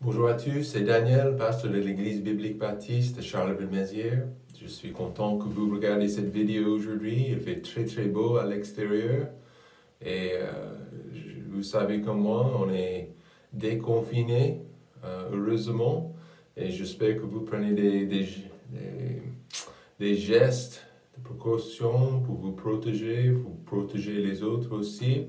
Bonjour à tous, c'est Daniel, pasteur de l'Église biblique baptiste de Charleville-Mézières. Je suis content que vous regardez cette vidéo aujourd'hui. Il fait très beau à l'extérieur. Et vous savez comme moi, on est déconfiné, heureusement. Et j'espère que vous prenez des gestes de précaution pour vous protéger les autres aussi.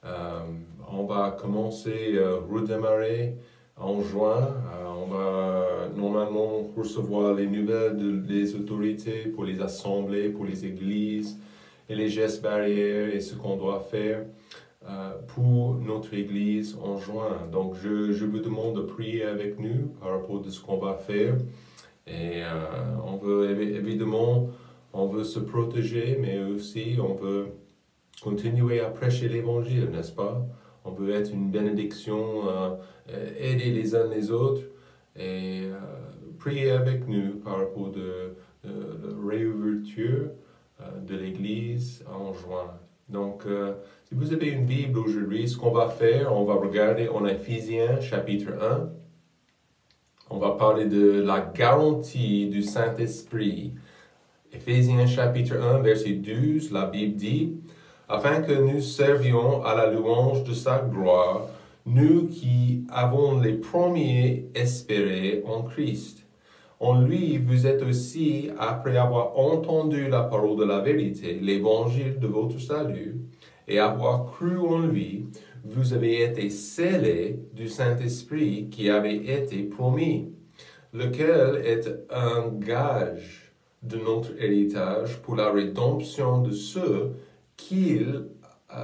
On va commencer à redémarrer en juin. On va normalement recevoir les nouvelles des autorités pour les assemblées, pour les églises, et les gestes barrières et ce qu'on doit faire pour notre église en juin. Donc je vous demande de prier avec nous par rapport à ce qu'on va faire. Et on veut évidemment, on veut se protéger, mais aussi on veut continuer à prêcher l'Évangile, n'est-ce pas? On veut être une bénédiction, aider les uns les autres et prier avec nous par rapport à la réouverture de l'Église en juin. Donc, si vous avez une Bible aujourd'hui, ce qu'on va faire, on va regarder en Éphésiens chapitre 1. On va parler de la garantie du Saint-Esprit. Éphésiens chapitre 1, verset 12, la Bible dit: afin que nous servions à la louange de sa gloire, nous qui avons les premiers espéré en Christ. En lui, vous êtes aussi, après avoir entendu la parole de la vérité, l'évangile de votre salut, et avoir cru en lui, vous avez été scellés du Saint-Esprit qui avait été promis, lequel est un gage de notre héritage pour la rédemption de ceux qu'il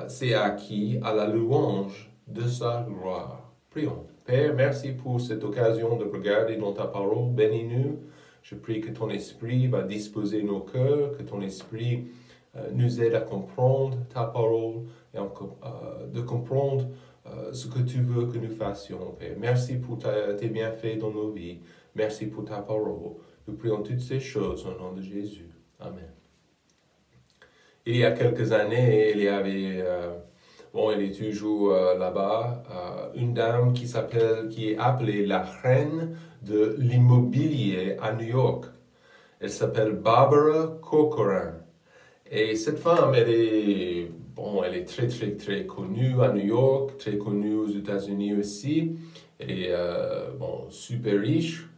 s'est acquis à la louange de sa gloire. Prions. Père, merci pour cette occasion de regarder dans ta parole. Bénis-nous. Je prie que ton esprit va disposer nos cœurs, que ton esprit nous aide à comprendre ta parole et de comprendre ce que tu veux que nous fassions, Père. Merci pour tes bienfaits dans nos vies. Merci pour ta parole. Nous prions toutes ces choses au nom de Jésus. Amen. Il y a quelques années, il y avait, elle est toujours là-bas, une dame qui est appelée la reine de l'immobilier à New York. Elle s'appelle Barbara Corcoran. Et cette femme, elle est très connue à New York, très connue aux États-Unis aussi. Elle est, super riche,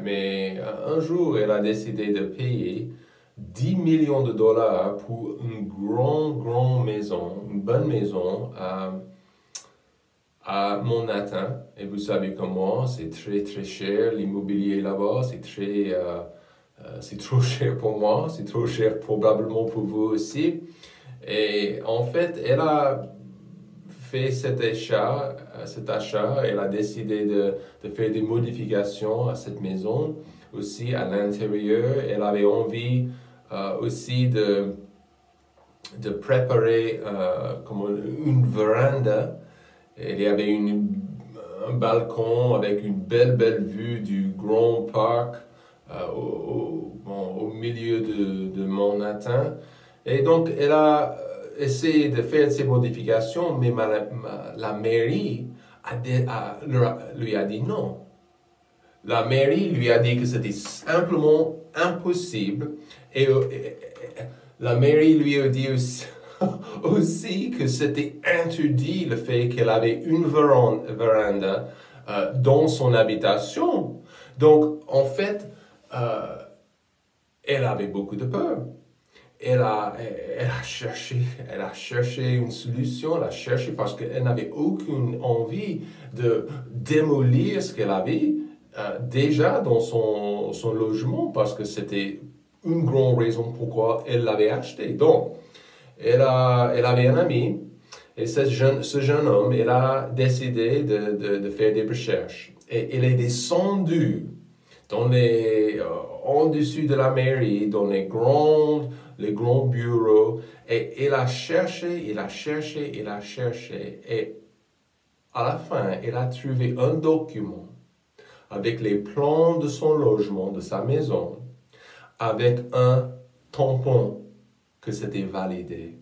mais un jour, elle a décidé de payer 10 millions de dollars pour une grande maison, une bonne maison à Manhattan. Et vous savez comment, c'est très cher, l'immobilier là-bas, c'est trop cher pour moi, c'est trop cher probablement pour vous aussi. Et en fait, elle a fait cet achat, elle a décidé de faire des modifications à cette maison, aussi à l'intérieur. Elle avait envie aussi de préparer comme une véranda. Il y avait un balcon avec une belle vue du grand parc au milieu de Manhattan. Et donc, elle a essayé de faire ces modifications, mais la mairie lui a dit non. La mairie lui a dit que c'était simplement impossible. Et la mairie lui a dit aussi que c'était interdit le fait qu'elle avait une véranda dans son habitation. Donc, en fait, elle avait beaucoup de peur. Elle a cherché une solution, parce qu'elle n'avait aucune envie de démolir ce qu'elle avait déjà dans son logement, parce que c'était une grande raison pourquoi elle l'avait acheté. Donc, elle avait un ami, et ce jeune homme, il a décidé de faire des recherches. Et il est descendu en dessus de la mairie, dans les grands bureaux, et il a cherché, et à la fin, il a trouvé un document avec les plans de son logement, de sa maison, avec un tampon que c'était validé.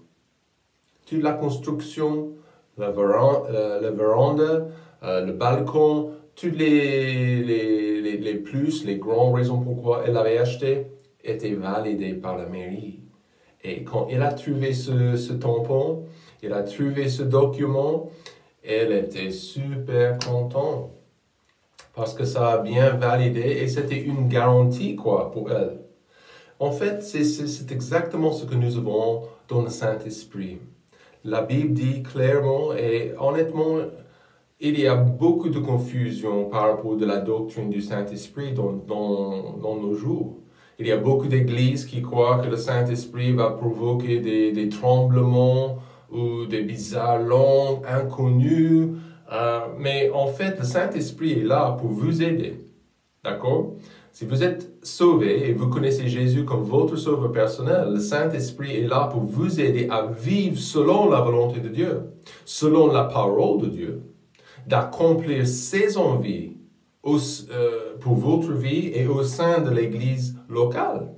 Toute la construction, la véranda, le balcon, toutes les plus, les grandes raisons pourquoi elle l'avait acheté étaient validées par la mairie. Et quand elle a trouvé ce tampon, elle a trouvé ce document, elle était super contente. Parce que ça a bien validé et c'était une garantie quoi pour elle. En fait, c'est exactement ce que nous avons dans le Saint-Esprit. La Bible dit clairement et honnêtement, il y a beaucoup de confusion par rapport à la doctrine du Saint-Esprit dans nos jours. Il y a beaucoup d'églises qui croient que le Saint-Esprit va provoquer des tremblements ou des bizarres langues inconnues. Mais en fait, le Saint-Esprit est là pour vous aider. D'accord? Si vous êtes sauvé et vous connaissez Jésus comme votre sauveur personnel, le Saint-Esprit est là pour vous aider à vivre selon la volonté de Dieu, selon la parole de Dieu, d'accomplir ses envies pour votre vie et au sein de l'Église locale.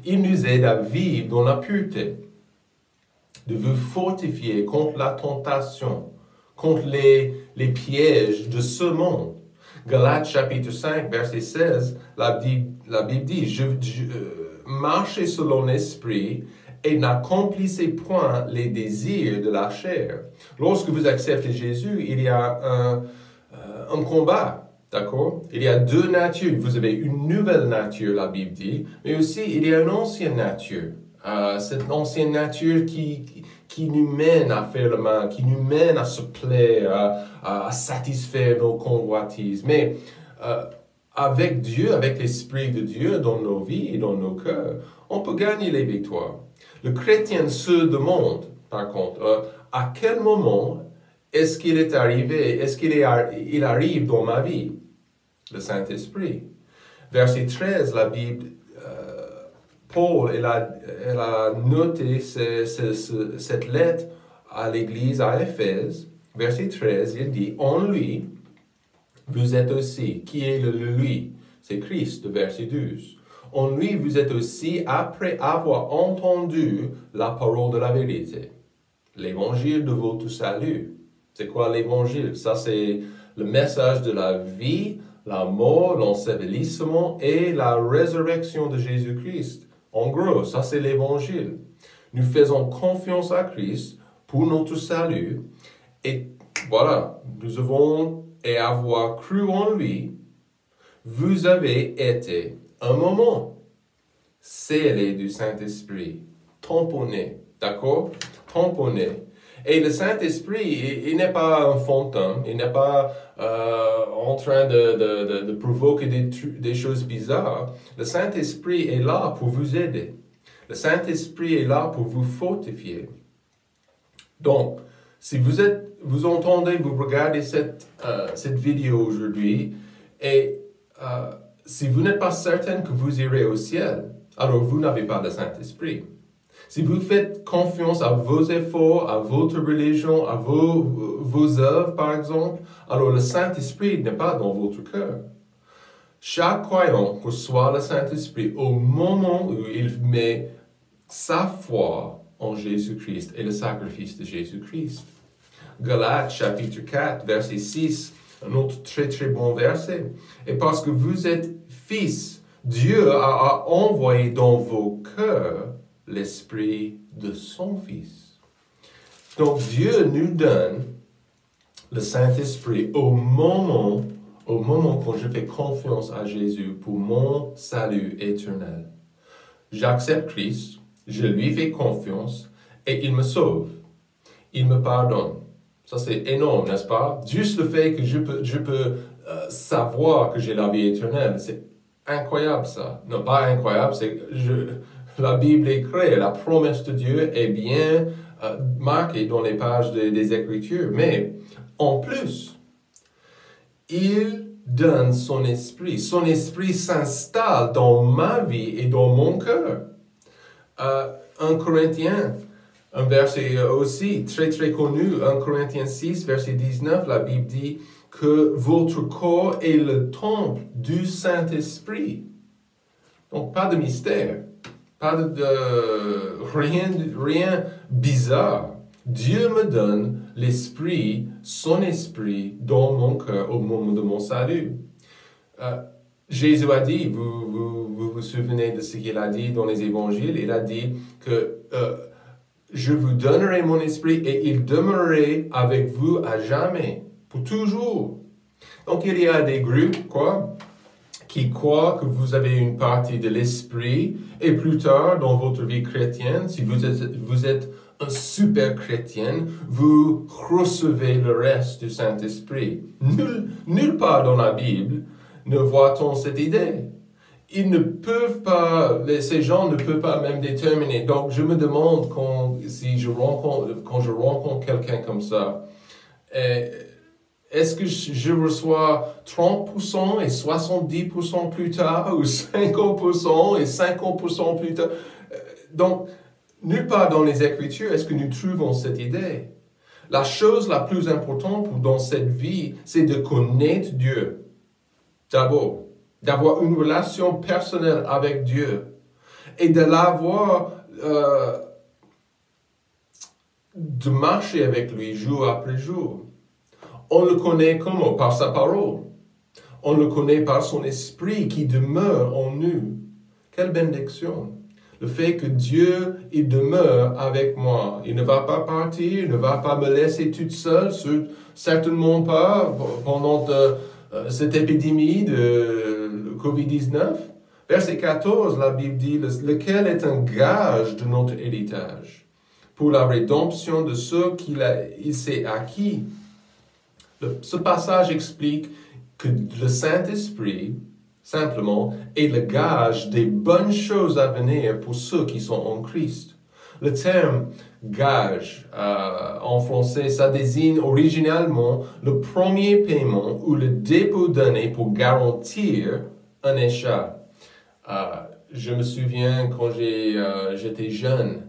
Il nous aide à vivre dans la pureté, de vous fortifier contre la tentation, contre les pièges de ce monde. Galates chapitre 5, verset 16, la Bible dit, marchez selon l'esprit et n'accomplissez point les désirs de la chair. Lorsque vous acceptez Jésus, il y a un combat, d'accord? Il y a deux natures. Vous avez une nouvelle nature, la Bible dit, mais aussi il y a une ancienne nature. Cette ancienne nature qui nous mène à faire le mal, qui nous mène à se plaire, à satisfaire nos convoitises. Mais avec Dieu, avec l'Esprit de Dieu dans nos vies et dans nos cœurs, on peut gagner les victoires. Le chrétien se demande, par contre, à quel moment est-ce qu'il est arrivé, il arrive dans ma vie, le Saint-Esprit. Verset 13, la Bible, Paul, elle a noté cette lettre à l'église à Éphèse, verset 13, il dit, en lui, vous êtes aussi. Qui est le lui? C'est Christ, verset 12. En lui, vous êtes aussi, après avoir entendu la parole de la vérité, l'évangile de votre salut. C'est quoi l'évangile? Ça, c'est le message de la vie, la mort, l'ensevelissement et la résurrection de Jésus-Christ. En gros, ça c'est l'évangile. Nous faisons confiance à Christ pour notre salut. Et voilà, nous avons et avoir cru en lui, vous avez été un moment scellé du Saint-Esprit, tamponné, d'accord? Tamponné. Et le Saint-Esprit, il n'est pas un fantôme, il n'est pas en train de provoquer des choses bizarres. Le Saint-Esprit est là pour vous aider. Le Saint-Esprit est là pour vous fortifier. Donc, si vous entendez, vous regardez cette vidéo aujourd'hui, et si vous n'êtes pas certain que vous irez au ciel, alors vous n'avez pas le Saint-Esprit. Si vous faites confiance à vos efforts, à votre religion, à vos œuvres, par exemple, alors le Saint-Esprit n'est pas dans votre cœur. Chaque croyant reçoit le Saint-Esprit au moment où il met sa foi en Jésus-Christ et le sacrifice de Jésus-Christ. Galates chapitre 4, verset 6, un autre très très bon verset. Et parce que vous êtes fils, Dieu a envoyé dans vos cœurs l'Esprit de son Fils. Donc Dieu nous donne le Saint-Esprit au moment quand je fais confiance à Jésus pour mon salut éternel. J'accepte Christ, je lui fais confiance et il me sauve. Il me pardonne. Ça c'est énorme, n'est-ce pas? Juste le fait que je peux savoir que j'ai la vie éternelle, c'est incroyable ça. Non, pas incroyable, c'est la Bible est créée, la promesse de Dieu est bien marquée dans les pages des Écritures. Mais en plus, il donne son esprit. Son esprit s'installe dans ma vie et dans mon cœur. 1 Corinthiens, un verset aussi très très connu, 1 Corinthiens 6, verset 19, la Bible dit que votre corps est le temple du Saint-Esprit. Donc pas de mystère. Pas rien bizarre. Dieu me donne l'Esprit son esprit dans mon cœur au moment de mon salut. Jésus a dit, vous souvenez de ce qu'il a dit dans les évangiles, il a dit que je vous donnerai mon esprit et il demeurerait avec vous à jamais, pour toujours. Donc il y a des groupes, qui croient que vous avez une partie de l'esprit et plus tard dans votre vie chrétienne, si vous êtes un super chrétien, vous recevez le reste du Saint-Esprit. Nulle part dans la Bible ne voit-on cette idée. Ils ne peuvent pas, ces gens ne peuvent pas même déterminer. Donc je me demande quand je rencontre quelqu'un comme ça, est-ce que je reçois 30% et 70% plus tard, ou 50% et 50% plus tard? Donc, nulle part dans les Écritures est-ce que nous trouvons cette idée. La chose la plus importante dans cette vie, c'est de connaître Dieu. D'abord, d'avoir une relation personnelle avec Dieu et de l'avoir, de marcher avec lui jour après jour. On le connaît comment? Par sa parole. On le connaît par son esprit qui demeure en nous. Quelle bénédiction! Le fait que Dieu, il demeure avec moi. Il ne va pas partir, il ne va pas me laisser toute seule, certainement pas pendant cette épidémie de Covid-19. Verset 14, la Bible dit, lequel est un gage de notre héritage pour la rédemption de ceux qu'il s'est acquis. Ce passage explique que le Saint-Esprit, simplement, est le gage des bonnes choses à venir pour ceux qui sont en Christ. Le terme gage en français, ça désigne originalement le premier paiement ou le dépôt donné pour garantir un achat. Je me souviens quand j'étais jeune,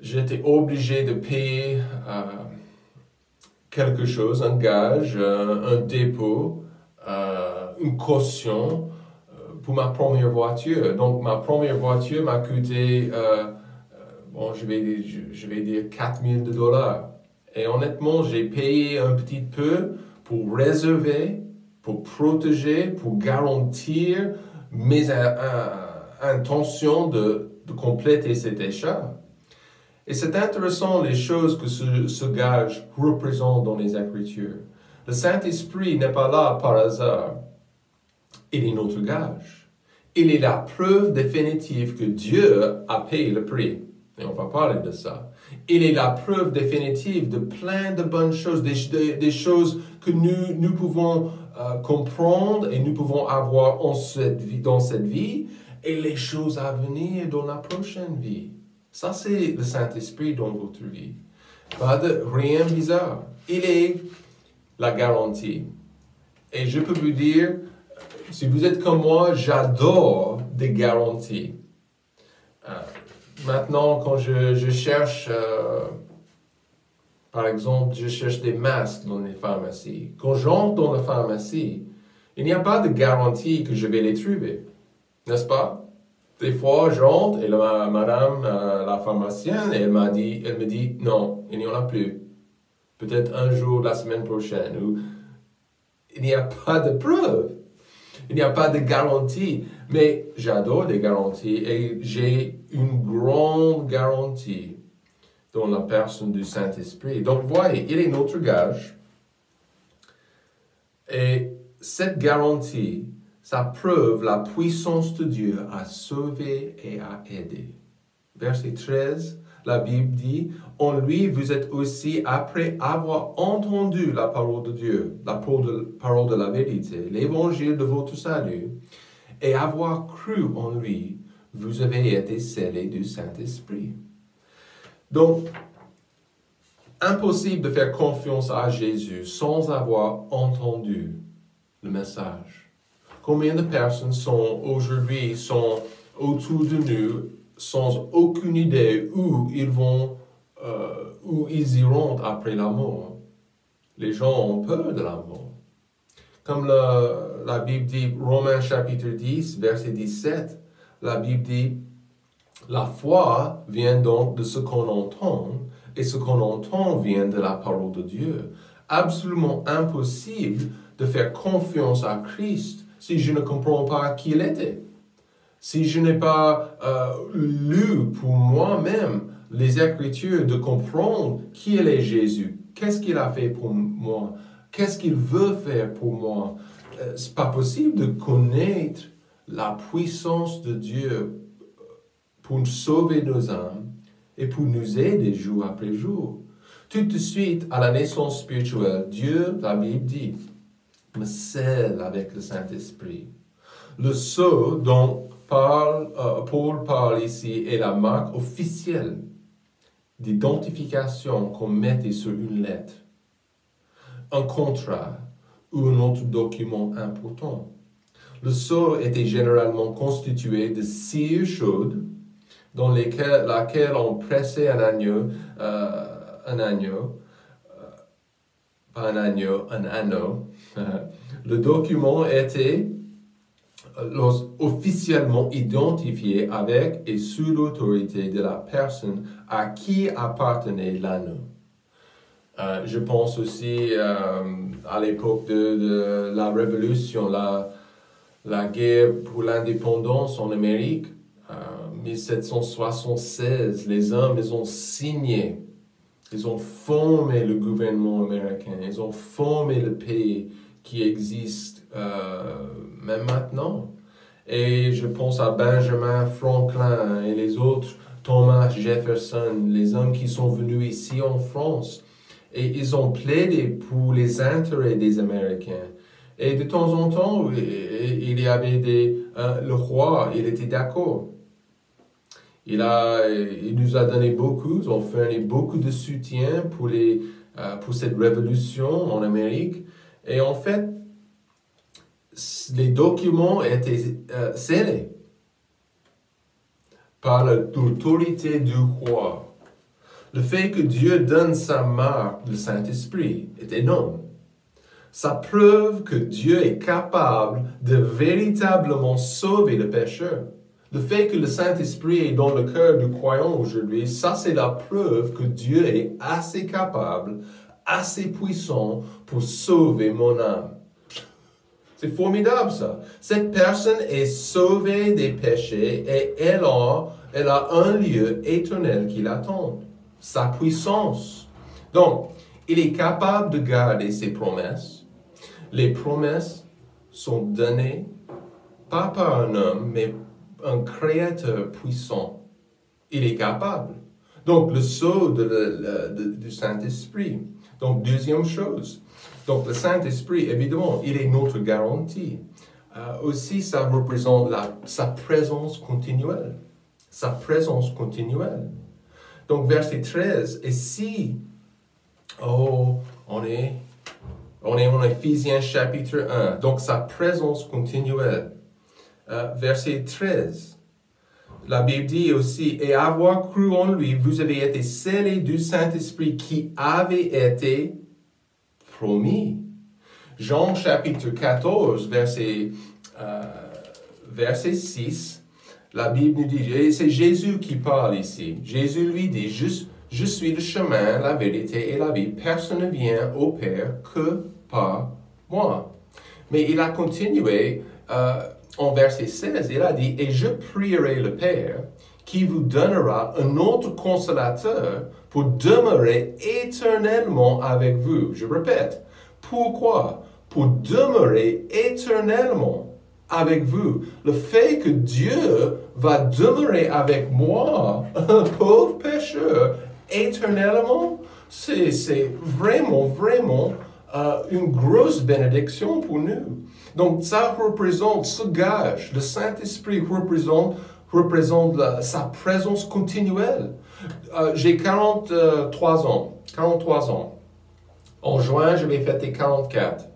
j'étais obligé de payer quelque chose, un gage, un dépôt, une caution pour ma première voiture. Donc ma première voiture m'a coûté, je vais dire $4,000. Et honnêtement, j'ai payé un petit peu pour réserver, pour protéger, pour garantir mes intentions de compléter cet achat. Et c'est intéressant les choses que ce gage représente dans les Écritures. Le Saint-Esprit n'est pas là par hasard. Il est notre gage. Il est la preuve définitive que Dieu a payé le prix. Et on va parler de ça. Il est la preuve définitive de plein de bonnes choses, des choses que nous pouvons comprendre et nous pouvons avoir dans cette vie, et les choses à venir dans la prochaine vie. Ça, c'est le Saint-Esprit dans votre vie. Pas de rien bizarre. Il est la garantie. Et je peux vous dire, si vous êtes comme moi, j'adore des garanties. Maintenant, quand je cherche, par exemple, je cherche des masques dans les pharmacies. Quand j'entre dans la pharmacie, il n'y a pas de garantie que je vais les trouver. N'est-ce pas? Des fois, j'entre et madame, la pharmacienne, elle me dit, non, il n'y en a plus. Peut-être un jour, la semaine prochaine. Ou, il n'y a pas de preuve. Il n'y a pas de garantie. Mais j'adore des garanties et j'ai une grande garantie dans la personne du Saint-Esprit. Donc, voyez, il est notre gage. Et cette garantie, ça prouve la puissance de Dieu à sauver et à aider. Verset 13, la Bible dit, « En lui, vous êtes aussi, après avoir entendu la parole de Dieu, la parole de la vérité, l'évangile de votre salut, et avoir cru en lui, vous avez été scellés du Saint-Esprit. » Donc, impossible de faire confiance à Jésus sans avoir entendu le message. Combien de personnes aujourd'hui sont autour de nous sans aucune idée où ils iront après la mort? Les gens ont peur de la mort. Comme la Bible dit, Romains chapitre 10, verset 17, la Bible dit, « La foi vient donc de ce qu'on entend, et ce qu'on entend vient de la parole de Dieu. Absolument impossible de faire confiance à Christ si je ne comprends pas qui il était. Si je n'ai pas lu pour moi-même les Écritures, de comprendre qui il est Jésus, qu'est-ce qu'il a fait pour moi, qu'est-ce qu'il veut faire pour moi. C'est pas possible de connaître la puissance de Dieu pour sauver nos âmes et pour nous aider jour après jour. Tout de suite, à la naissance spirituelle, Dieu, la Bible dit, me scelle avec le Saint-Esprit. Le sceau dont Paul parle ici est la marque officielle d'identification qu'on mettait sur une lettre, un contrat ou un autre document important. Le sceau était généralement constitué de cire chaude dans laquelle on pressait un anneau, Le document était officiellement identifié avec et sous l'autorité de la personne à qui appartenait l'anneau. Je pense aussi à l'époque de la Révolution, la guerre pour l'indépendance en Amérique, 1776, les hommes, ils ont signé, ils ont formé le gouvernement américain, ils ont formé le pays qui existe même maintenant. Et je pense à Benjamin Franklin et les autres, Thomas Jefferson, les hommes qui sont venus ici en France. Et ils ont plaidé pour les intérêts des Américains. Et de temps en temps, il y avait le roi, il était d'accord. Il nous a donné beaucoup, ils ont fourni beaucoup de soutien pour cette révolution en Amérique. Et en fait, les documents étaient scellés par l'autorité du roi. Le fait que Dieu donne sa marque, le Saint-Esprit, est énorme. Ça prouve que Dieu est capable de véritablement sauver le pécheur. Le fait que le Saint-Esprit est dans le cœur du croyant aujourd'hui, ça c'est la preuve que Dieu est assez capable, assez puissant pour sauver mon âme. C'est formidable ça. Cette personne est sauvée des péchés et elle a un lieu éternel qui l'attend. Sa puissance. Donc, il est capable de garder ses promesses. Les promesses sont données pas par un homme, mais un créateur puissant. Il est capable. Donc, le sceau du Saint-Esprit. Donc, deuxième chose. Donc, le Saint-Esprit, évidemment, il est notre garantie. Aussi, ça représente sa présence continuelle. Sa présence continuelle. Donc, verset 13, et si, on est en Éphésiens chapitre 1, donc sa présence continuelle. Verset 13, la Bible dit aussi, et avoir cru en lui, vous avez été scellés du Saint-Esprit qui avait été promis. Jean chapitre 14, verset 6, la Bible nous dit, et c'est Jésus qui parle ici. Jésus lui dit, je suis le chemin, la vérité et la vie. Personne ne vient au Père que par moi. Mais il a continué en verset 16, il a dit, et je prierai le Père qui vous donnera un autre consolateur pour demeurer éternellement avec vous. Je répète, pourquoi? Pour demeurer éternellement avec vous. Le fait que Dieu va demeurer avec moi, un pauvre pécheur, éternellement, c'est vraiment une grosse bénédiction pour nous. Donc ça représente ce gage. Le Saint-Esprit représente sa présence continuelle. J'ai 43 ans. En juin, je vais fêter 44.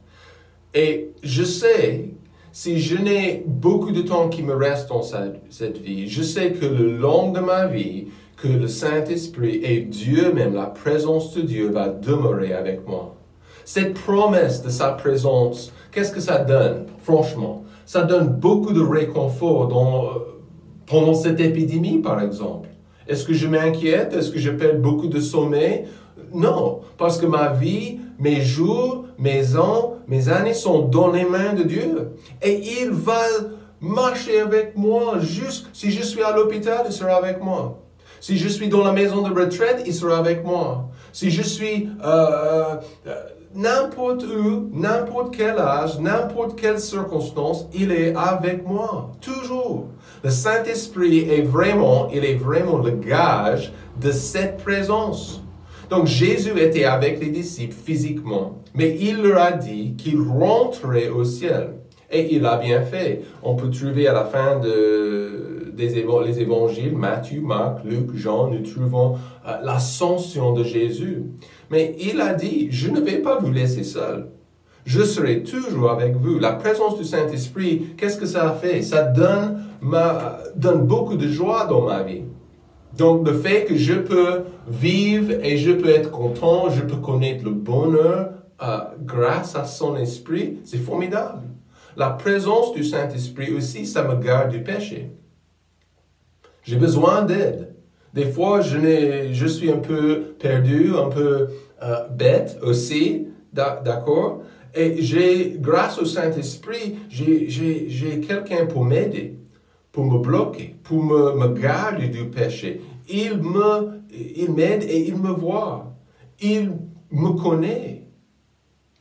Et je sais, si je n'ai beaucoup de temps qui me reste dans cette vie, je sais que le long de ma vie, que le Saint-Esprit et Dieu même, la présence de Dieu va demeurer avec moi. Cette promesse de sa présence, qu'est-ce que ça donne, franchement? Ça donne beaucoup de réconfort pendant cette épidémie, par exemple. Est-ce que je m'inquiète? Est-ce que je perds beaucoup de sommeil? Non, parce que ma vie, mes jours, mes ans, mes années sont dans les mains de Dieu. Et il va marcher avec moi. Juste si je suis à l'hôpital, il sera avec moi. Si je suis dans la maison de retraite, il sera avec moi. Si je suis n'importe où, n'importe quel âge, n'importe quelle circonstance, il est avec moi. Toujours. Le Saint-Esprit est vraiment le gage de cette présence. Donc Jésus était avec les disciples physiquement, mais il leur a dit qu'il rentrerait au ciel. Et il a bien fait. On peut trouver à la fin les évangiles, Matthieu, Marc, Luc, Jean, nous trouvons l'ascension de Jésus. Mais il a dit, je ne vais pas vous laisser seul. Je serai toujours avec vous. La présence du Saint-Esprit, qu'est-ce que ça a fait? Ça donne beaucoup de joie dans ma vie. Donc, le fait que je peux vivre et je peux être content, je peux connaître le bonheur grâce à son esprit, c'est formidable. La présence du Saint-Esprit aussi, ça me garde du péché. J'ai besoin d'aide. Des fois, je suis un peu perdu, un peu bête aussi, d'accord? Et grâce au Saint-Esprit, j'ai quelqu'un pour m'aider, pour me bloquer, pour me garder du péché. Il m'aide et il me voit. Il me connaît,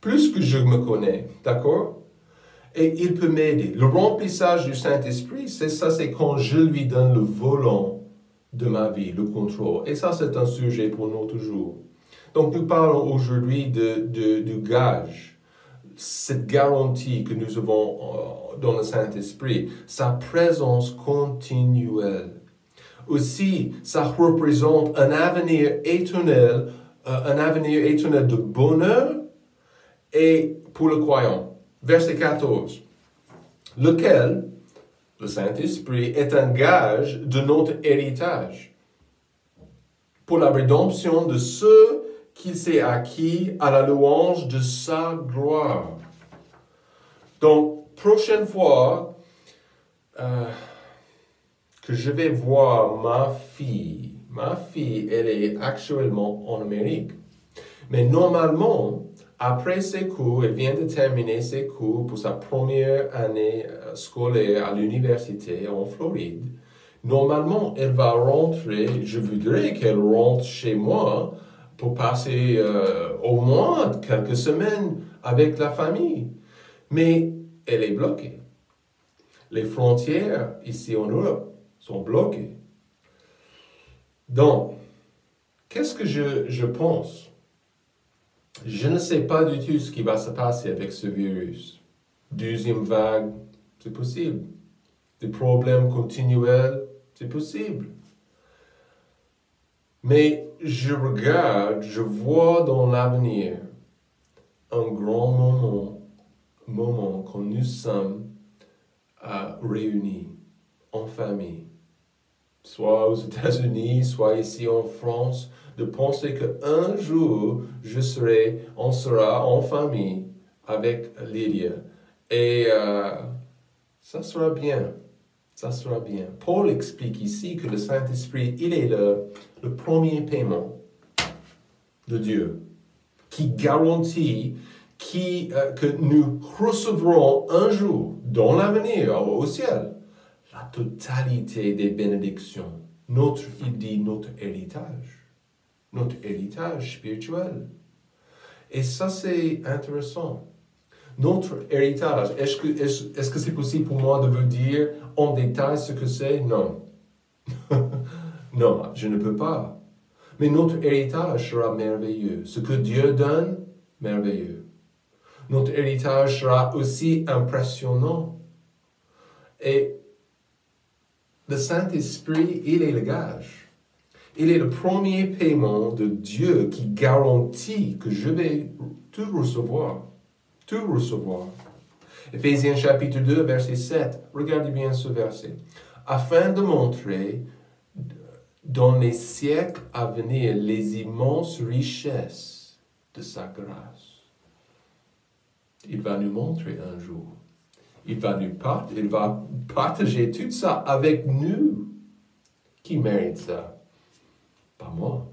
plus que je me connais, d'accord? Et il peut m'aider. Le remplissage du Saint-Esprit, c'est quand je lui donne le volant de ma vie, le contrôle. Et ça, c'est un sujet pour notre jour. Donc, nous parlons aujourd'hui du gage, cette garantie que nous avons dans le Saint-Esprit, sa présence continuelle. Aussi, ça représente un avenir éternel de bonheur et pour le croyant. Verset 14, lequel, le Saint-Esprit, est un gage de notre héritage pour la rédemption de ceux qu'il s'est acquis à la louange de sa gloire. Donc, prochaine fois que je vais voir ma fille, elle est actuellement en Amérique, mais normalement, après ses cours, elle vient de terminer ses cours pour sa première année scolaire à l'université en Floride. Normalement, elle va rentrer, je voudrais qu'elle rentre chez moi pour passer au moins quelques semaines avec la famille. Mais elle est bloquée. Les frontières ici en Europe sont bloquées. Donc, qu'est-ce que je pense? Je ne sais pas du tout ce qui va se passer avec ce virus. Deuxième vague, c'est possible. Des problèmes continuels, c'est possible. Mais je regarde, je vois dans l'avenir un grand moment quand nous sommes réunis en famille, soit aux États-Unis, soit ici en France, de penser qu'un jour, on sera en famille avec Lydia. Et ça sera bien. Ça sera bien. Paul explique ici que le Saint-Esprit, il est le premier paiement de Dieu, qui garantit que nous recevrons un jour, dans l'avenir, au ciel, la totalité des bénédictions. Il dit notre héritage spirituel. Et ça, c'est intéressant. Notre héritage, est-ce que c'est possible pour moi de vous dire en détail ce que c'est? Non. Non, je ne peux pas. Mais notre héritage sera merveilleux. Ce que Dieu donne, merveilleux. Notre héritage sera aussi impressionnant. Et le Saint-Esprit, il est le gage. Il est le premier paiement de Dieu qui garantit que je vais tout recevoir. Tout recevoir. Éphésiens chapitre 2, verset 7. Regardez bien ce verset. Afin de montrer dans les siècles à venir les immenses richesses de sa grâce. Il va nous montrer un jour. Il va partager tout ça avec nous. Qui mérite ça? pas moi.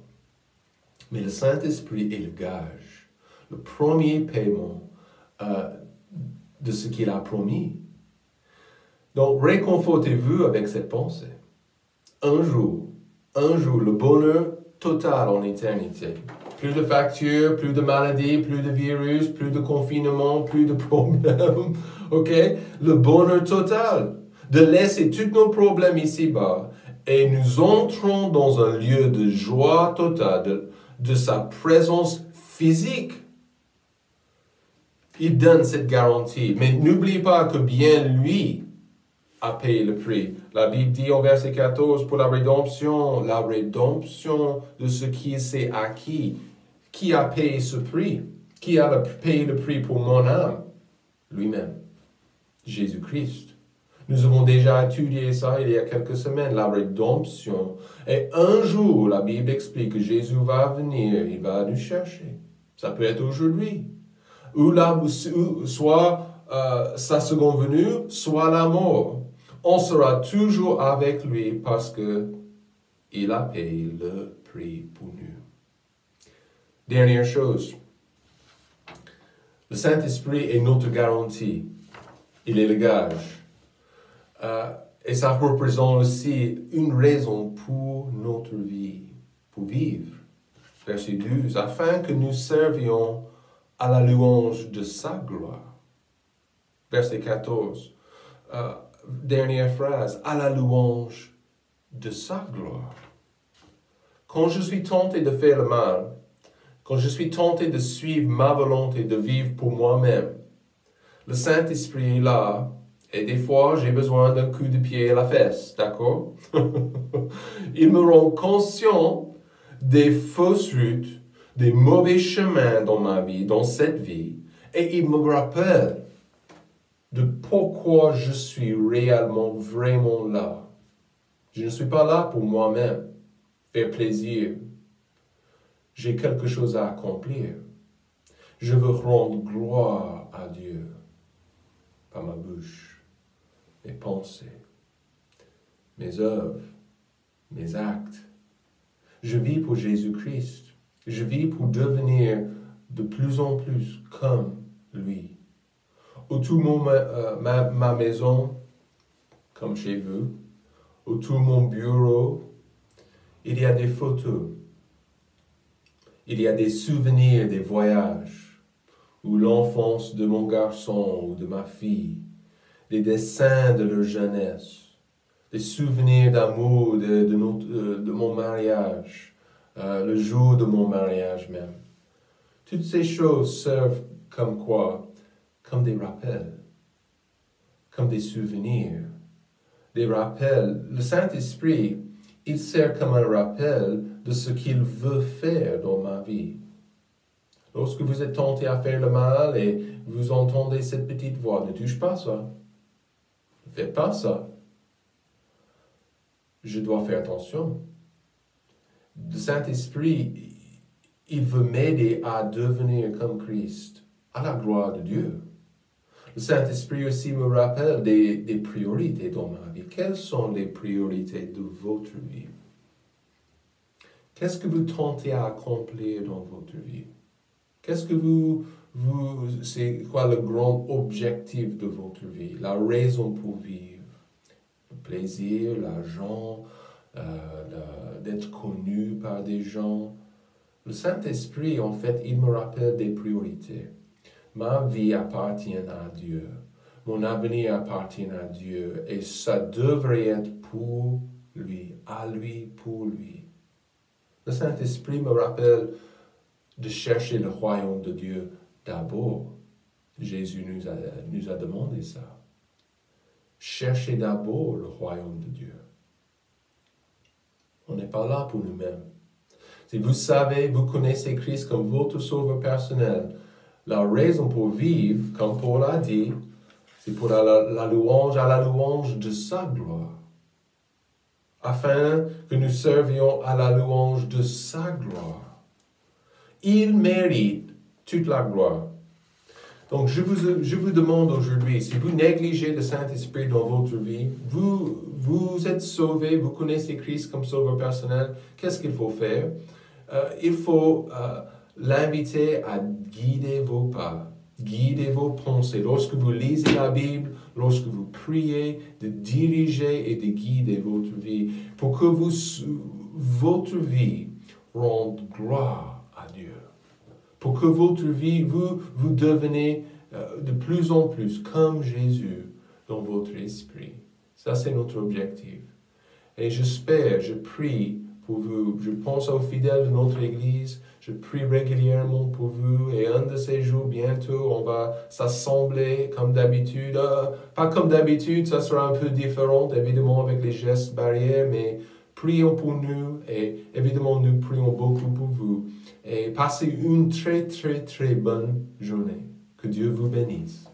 Mais le Saint-Esprit est le gage, le premier paiement de ce qu'il a promis. Donc, réconfortez-vous avec cette pensée. Un jour, le bonheur total en éternité. Plus de factures, plus de maladies, plus de virus, plus de confinement, plus de problèmes. OK? Le bonheur total. De laisser tous nos problèmes ici-bas et nous entrons dans un lieu de joie totale, de sa présence physique. Il donne cette garantie. Mais n'oubliez pas que bien lui a payé le prix. La Bible dit en verset 14, pour la rédemption de ce qui s'est acquis. Qui a payé ce prix? Qui a payé le prix pour mon âme? Lui-même, Jésus-Christ. Nous avons déjà étudié ça il y a quelques semaines, la rédemption. Et un jour, la Bible explique que Jésus va venir, il va nous chercher. Ça peut être aujourd'hui. Ou là, soit sa seconde venue, soit la mort. On sera toujours avec lui parce que il a payé le prix pour nous. Dernière chose, le Saint-Esprit est notre garantie. Il est le gage. Et ça représente aussi une raison pour notre vie, pour vivre. Verset 12, afin que nous servions à la louange de sa gloire. Verset 14, dernière phrase, à la louange de sa gloire. Quand je suis tenté de faire le mal, quand je suis tenté de suivre ma volonté, de vivre pour moi-même, le Saint-Esprit est là, et des fois j'ai besoin d'un coup de pied à la fesse, d'accord? Il me rend conscient des fausses routes, des mauvais chemins dans ma vie, dans cette vie, et il me rappelle de pourquoi je suis réellement, vraiment là. Je ne suis pas là pour moi-même, faire plaisir. J'ai quelque chose à accomplir. Je veux rendre gloire à Dieu par ma bouche, mes pensées, mes œuvres, mes actes. Je vis pour Jésus-Christ. Je vis pour devenir de plus en plus comme lui. Autour de ma maison, comme chez vous, autour de mon bureau, il y a des photos. Il y a des souvenirs des voyages, ou l'enfance de mon garçon ou de ma fille, des dessins de leur jeunesse, des souvenirs d'amour de mon mariage, le jour de mon mariage même. Toutes ces choses servent comme quoi? Comme des rappels, comme des souvenirs, des rappels. Le Saint-Esprit, il sert comme un rappel de ce qu'il veut faire dans ma vie. Lorsque vous êtes tenté à faire le mal et vous entendez cette petite voix, ne touche pas ça, ne fais pas ça. Je dois faire attention. Le Saint-Esprit, il veut m'aider à devenir comme Christ, à la gloire de Dieu. Le Saint-Esprit aussi me rappelle des priorités dans ma vie. Quelles sont les priorités de votre vie? Qu'est-ce que vous tentez à accomplir dans votre vie? Qu'est-ce que c'est quoi le grand objectif de votre vie? La raison pour vivre? Le plaisir, l'argent, d'être connu par des gens. Le Saint-Esprit, en fait, il me rappelle des priorités. Ma vie appartient à Dieu. Mon avenir appartient à Dieu. Et ça devrait être pour lui, à lui, pour lui. Le Saint-Esprit me rappelle de chercher le royaume de Dieu d'abord. Jésus nous a demandé ça. Cherchez d'abord le royaume de Dieu. On n'est pas là pour nous-mêmes. Si vous savez, vous connaissez Christ comme votre sauveur personnel, la raison pour vivre, comme Paul a dit, c'est pour la louange de sa gloire. Afin que nous servions à la louange de sa gloire. Il mérite toute la gloire. Donc, je vous demande aujourd'hui, si vous négligez le Saint-Esprit dans votre vie, vous êtes sauvé, vous connaissez Christ comme sauveur personnel, qu'est-ce qu'il faut faire? Il faut l'inviter à guider vos pas, guider vos pensées. Lorsque vous lisez la Bible, lorsque vous priez, de diriger et de guider votre vie pour que votre vie rende gloire à Dieu. Pour que votre vie, vous devenez de plus en plus comme Jésus dans votre esprit. Ça, c'est notre objectif. Et j'espère, je prie pour vous. Je pense aux fidèles de notre Église. Je prie régulièrement pour vous. Et un de ces jours, bientôt, on va s'assembler comme d'habitude. Pas comme d'habitude, ça sera un peu différent, évidemment, avec les gestes barrières, mais prions pour nous. Et évidemment, nous prions beaucoup pour vous. Et passez une très, très, très bonne journée. Que Dieu vous bénisse.